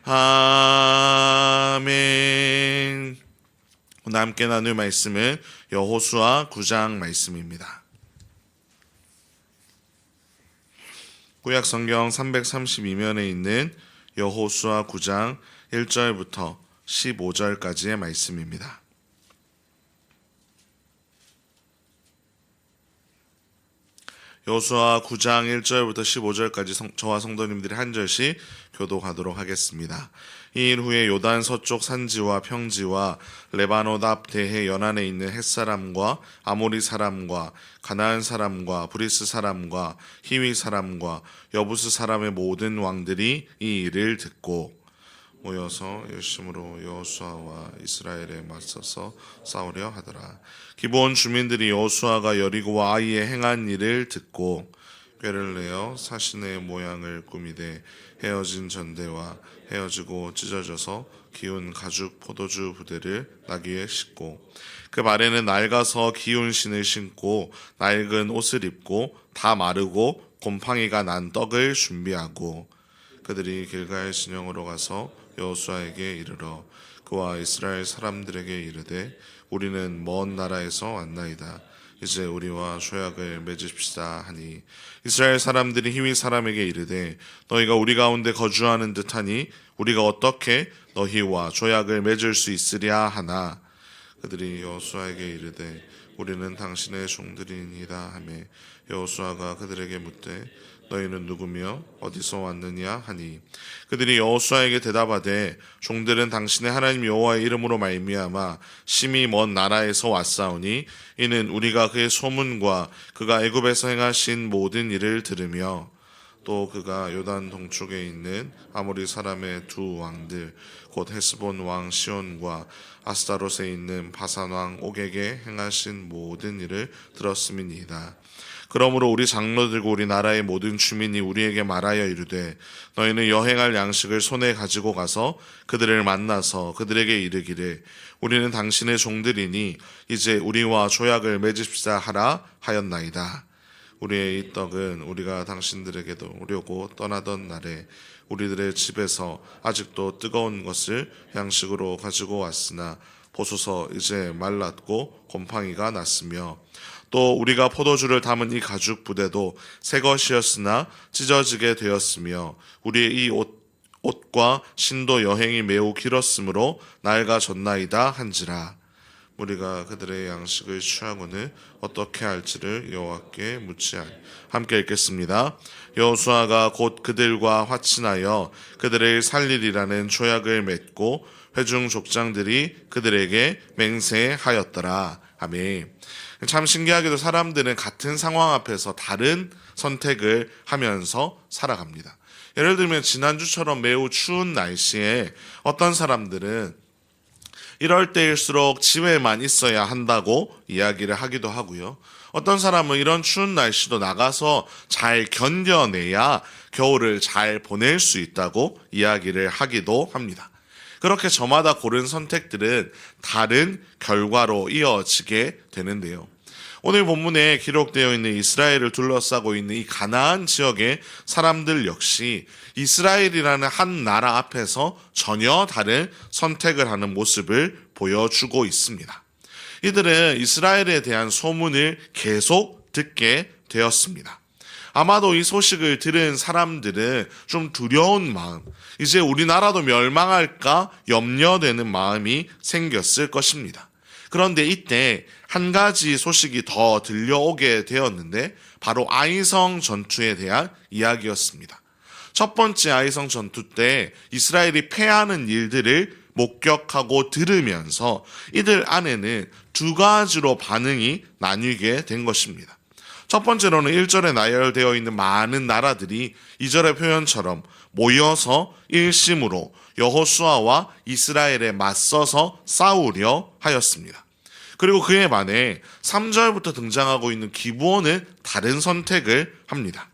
아멘. 오늘 함께 나눌 말씀은 여호수아 9장 말씀입니다. 구약 성경 332면에 있는 여호수아 9장 1절부터 15절까지의 말씀입니다. 여호수아 9장 1절부터 15절까지 저와 성도님들이 한 절씩 교독하도록 하겠습니다. 이 일 후에 요단 서쪽 산지와 평지와 레바논 앞 대해 연안에 있는 헷사람과 아모리 사람과 가나안 사람과 브리스 사람과 히위 사람과 여부스 사람의 모든 왕들이 이 일을 듣고 모여서 열심으로 여호수아와 이스라엘에 맞서서 싸우려 하더라. 기브온 주민들이 여호수아가 여리고와 아이에 행한 일을 듣고 꾀를 내어 사신의 모양을 꾸미되 헤어진 전대와 헤어지고 찢어져서 기운 가죽 포도주 부대를 나귀에 싣고 그 발에는 낡아서 기운 신을 신고 낡은 옷을 입고 다 마르고 곰팡이가 난 떡을 준비하고 그들이 길갈 진영으로 가서 여호수아에게 이르러 그와 이스라엘 사람들에게 이르되 우리는 먼 나라에서 왔나이다. 이제 우리와 조약을 맺읍시다 하니 이스라엘 사람들이 히위 사람에게 이르되 너희가 우리 가운데 거주하는 듯하니 우리가 어떻게 너희와 조약을 맺을 수 있으랴 하나 그들이 여호수아에게 이르되 우리는 당신의 종들이니이다 하매 여호수아가 그들에게 묻되 너희는 누구며 어디서 왔느냐 하니 그들이 여호수아에게 대답하되 종들은 당신의 하나님 여호와의 이름으로 말미암아 심히 먼 나라에서 왔사오니 이는 우리가 그의 소문과 그가 애굽에서 행하신 모든 일을 들으며 또 그가 요단 동쪽에 있는 아모리 사람의 두 왕들 곧 헤스본 왕 시온과 아스타롯에 있는 바산 왕 옥에게 행하신 모든 일을 들었음이니이다. 그러므로 우리 장로들과 우리 나라의 모든 주민이 우리에게 말하여 이르되 너희는 여행할 양식을 손에 가지고 가서 그들을 만나서 그들에게 이르기를 우리는 당신의 종들이니 이제 우리와 조약을 맺읍시다 하라 하였나이다. 우리의 이 떡은 우리가 당신들에게도 오려고 떠나던 날에 우리들의 집에서 아직도 뜨거운 것을 양식으로 가지고 왔으나 보소서 이제 말랐고 곰팡이가 났으며 또 우리가 포도주를 담은 이 가죽 부대도 새 것이었으나 찢어지게 되었으며 우리의 이 옷과 신도 여행이 매우 길었으므로 낡아졌나이다 한지라. 우리가 그들의 양식을 취하고는 어떻게 할지를 여호와께 묻지하리. 함께 읽겠습니다. 여호수아가 곧 그들과 화친하여 그들을 살리리라는 조약을 맺고 회중 족장들이 그들에게 맹세하였더라. 아멘. 참 신기하게도 사람들은 같은 상황 앞에서 다른 선택을 하면서 살아갑니다. 예를 들면 지난주처럼 매우 추운 날씨에 어떤 사람들은 이럴 때일수록 집에만 있어야 한다고 이야기를 하기도 하고요. 어떤 사람은 이런 추운 날씨도 나가서 잘 견뎌내야 겨울을 잘 보낼 수 있다고 이야기를 하기도 합니다. 그렇게 저마다 고른 선택들은 다른 결과로 이어지게 되는데요. 오늘 본문에 기록되어 있는 이스라엘을 둘러싸고 있는 이 가나안 지역의 사람들 역시 이스라엘이라는 한 나라 앞에서 전혀 다른 선택을 하는 모습을 보여주고 있습니다. 이들은 이스라엘에 대한 소문을 계속 듣게 되었습니다. 아마도 이 소식을 들은 사람들은 좀 두려운 마음, 이제 우리나라도 멸망할까 염려되는 마음이 생겼을 것입니다. 그런데 이때 한 가지 소식이 더 들려오게 되었는데 바로 아이성 전투에 대한 이야기였습니다. 첫 번째 아이성 전투 때 이스라엘이 패하는 일들을 목격하고 들으면서 이들 안에는 두 가지로 반응이 나뉘게 된 것입니다. 첫 번째로는 1절에 나열되어 있는 많은 나라들이 2절의 표현처럼 모여서 일심으로 여호수아와 이스라엘에 맞서서 싸우려 하였습니다. 그리고 그에 반해 3절부터 등장하고 있는 기브온은 다른 선택을 합니다.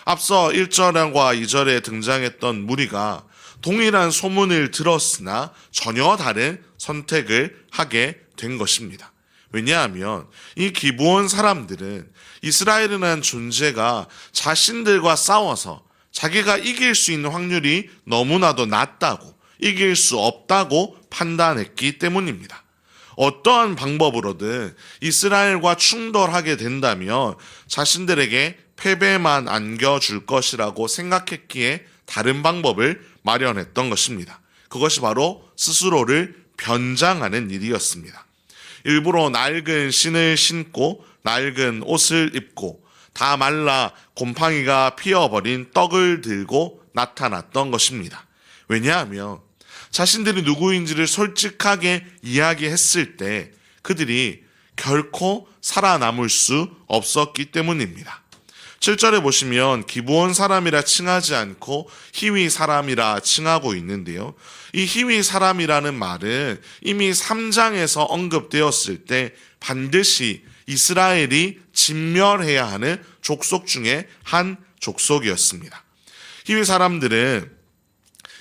앞서 1절과 2절에 등장했던 무리가 동일한 소문을 들었으나 전혀 다른 선택을 하게 된 것입니다. 왜냐하면 이 기브온 사람들은 이스라엘이라는 존재가 자신들과 싸워서 자기가 이길 수 있는 확률이 너무나도 낮다고, 이길 수 없다고 판단했기 때문입니다. 어떠한 방법으로든 이스라엘과 충돌하게 된다면 자신들에게 패배만 안겨줄 것이라고 생각했기에 다른 방법을 마련했던 것입니다. 그것이 바로 스스로를 변장하는 일이었습니다. 일부러 낡은 신을 신고 낡은 옷을 입고 다 말라 곰팡이가 피어버린 떡을 들고 나타났던 것입니다. 왜냐하면 자신들이 누구인지를 솔직하게 이야기했을 때 그들이 결코 살아남을 수 없었기 때문입니다. 7절에 보시면 기브온 사람이라 칭하지 않고 히위 사람이라 칭하고 있는데요. 이 히위 사람이라는 말은 이미 3장에서 언급되었을 때 반드시 이스라엘이 진멸해야 하는 족속 중에 한 족속이었습니다. 히위 사람들은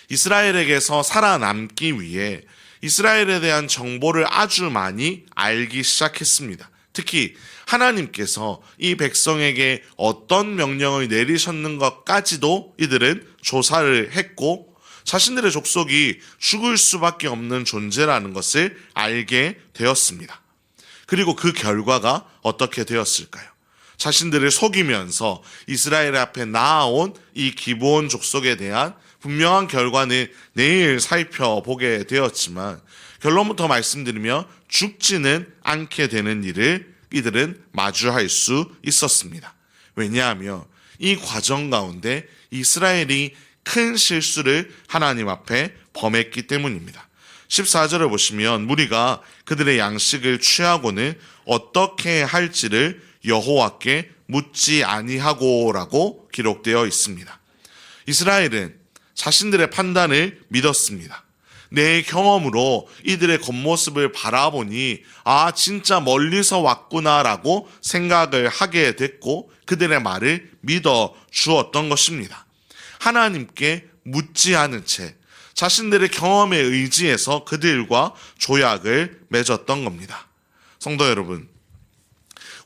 이스라엘에게서 살아남기 위해 이스라엘에 대한 정보를 아주 많이 알기 시작했습니다. 특히 하나님께서 이 백성에게 어떤 명령을 내리셨는 것까지도 이들은 조사를 했고 자신들의 족속이 죽을 수밖에 없는 존재라는 것을 알게 되었습니다. 그리고 그 결과가 어떻게 되었을까요? 자신들을 속이면서 이스라엘 앞에 나아온 이 기브온 족속에 대한 분명한 결과는 내일 살펴보게 되었지만 결론부터 말씀드리면 죽지는 않게 되는 일을 이들은 마주할 수 있었습니다. 왜냐하면 이 과정 가운데 이스라엘이 큰 실수를 하나님 앞에 범했기 때문입니다. 14절을 보시면 무리가 그들의 양식을 취하고는 어떻게 할지를 여호와께 묻지 아니하고라고 기록되어 있습니다. 이스라엘은 자신들의 판단을 믿었습니다. 내 경험으로 이들의 겉모습을 바라보니 진짜 멀리서 왔구나라고 생각을 하게 됐고 그들의 말을 믿어 주었던 것입니다. 하나님께 묻지 않은 채 자신들의 경험에 의지해서 그들과 조약을 맺었던 겁니다. 성도 여러분,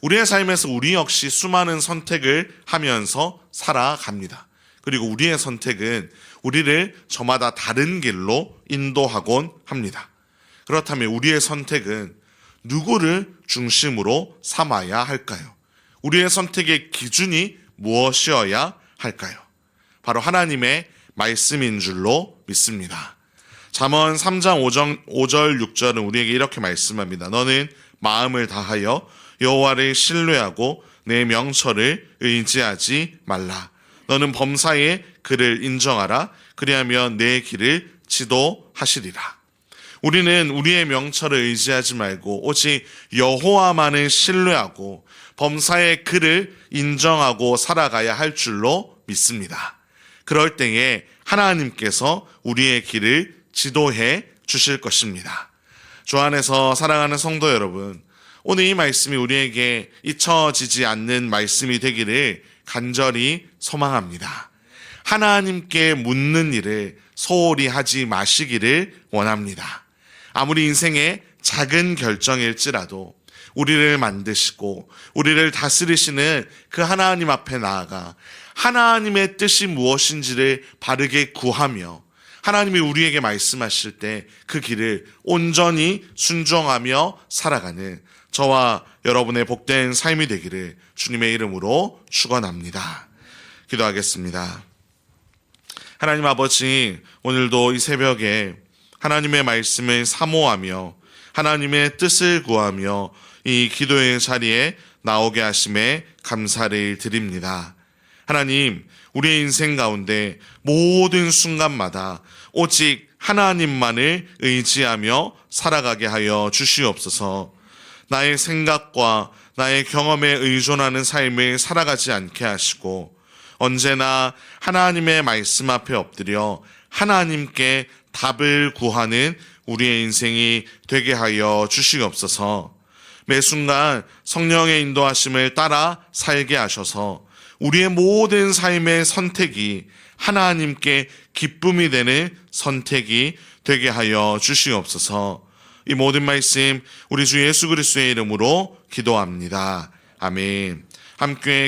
우리의 삶에서 우리 역시 수많은 선택을 하면서 살아갑니다. 그리고 우리의 선택은 우리를 저마다 다른 길로 인도하곤 합니다. 그렇다면 우리의 선택은 누구를 중심으로 삼아야 할까요? 우리의 선택의 기준이 무엇이어야 할까요? 바로 하나님의 말씀인 줄로 믿습니다. 잠언 3장 5절 6절은 우리에게 이렇게 말씀합니다. 너는 마음을 다하여 여호와를 신뢰하고 내 명철을 의지하지 말라. 너는 범사에 그를 인정하라. 그리하면 내 길을 지도하시리라. 우리는 우리의 명철을 의지하지 말고 오직 여호와만을 신뢰하고 범사에 그를 인정하고 살아가야 할 줄로 믿습니다. 그럴 때에 하나님께서 우리의 길을 지도해 주실 것입니다. 주 안에서 사랑하는 성도 여러분, 오늘 이 말씀이 우리에게 잊혀지지 않는 말씀이 되기를 간절히 소망합니다. 하나님께 묻는 일을 소홀히 하지 마시기를 원합니다. 아무리 인생의 작은 결정일지라도 우리를 만드시고 우리를 다스리시는 그 하나님 앞에 나아가 하나님의 뜻이 무엇인지를 바르게 구하며 하나님이 우리에게 말씀하실 때 그 길을 온전히 순종하며 살아가는 저와 여러분의 복된 삶이 되기를 주님의 이름으로 축원합니다. 기도하겠습니다. 하나님 아버지, 오늘도 이 새벽에 하나님의 말씀을 사모하며 하나님의 뜻을 구하며 이 기도의 자리에 나오게 하심에 감사를 드립니다. 하나님, 우리의 인생 가운데 모든 순간마다 오직 하나님만을 의지하며 살아가게 하여 주시옵소서. 나의 생각과 나의 경험에 의존하는 삶을 살아가지 않게 하시고 언제나 하나님의 말씀 앞에 엎드려 하나님께 답을 구하는 우리의 인생이 되게 하여 주시옵소서. 매 순간 성령의 인도하심을 따라 살게 하셔서 우리의 모든 삶의 선택이 하나님께 기쁨이 되는 선택이 되게 하여 주시옵소서. 이 모든 말씀 우리 주 예수 그리스도의 이름으로 기도합니다. 아멘. 함께